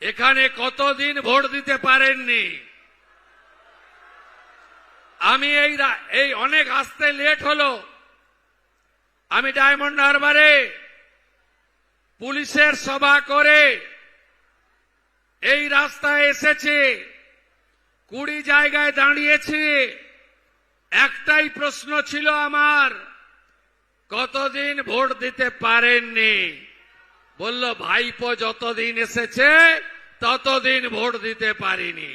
এখানে কতদিন ভোট দিতে পারেননি। আমি এই অনেক আসতে লেট হলো। আমি ডায়মন্ড হারবারে পুলিশের সভা করে এই রাস্তায় এসেছি, 20 জায়গায় দাঁড়িয়েছি। একটাই প্রশ্ন ছিল আমার, কতদিন ভোট দিতে পারেননি। বলল ভাইপো যতদিন এসেছে ততদিন ভোট দিতে পারিনি।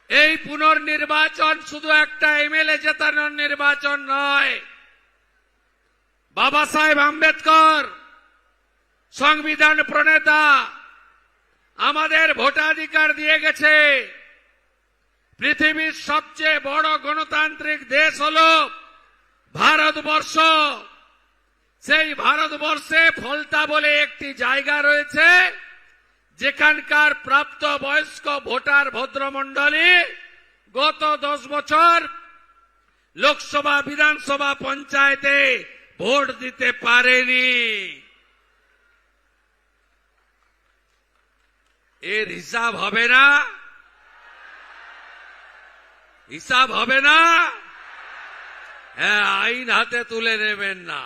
এই পুনর্নির্বাচন শুধু একটা এমএলএ জেতানোর নির্বাচন নয়। বাবা সাহেব আম্বেদকর সংবিধান প্রণেতা আমাদের ভোটাধিকার দিয়ে গেছে। পৃথিবীর সবচেয়ে বড় গণতান্ত্রিক দেশ হল ভারতবর্ষ। সেই ভারতবর্ষে ফলতা বলে একটি জায়গা রয়েছে, যেখানকার প্রাপ্ত বয়স্ক ভোটার ভদ্রমণ্ডলী গত 10 বছর লোকসভা, বিধানসভা, পঞ্চায়েতে ভোট দিতে পারেনি। এর হিসাব হবে না, হিসাব হবে না। হ্যাঁ, আইন হাতে তুলে নেবেন না।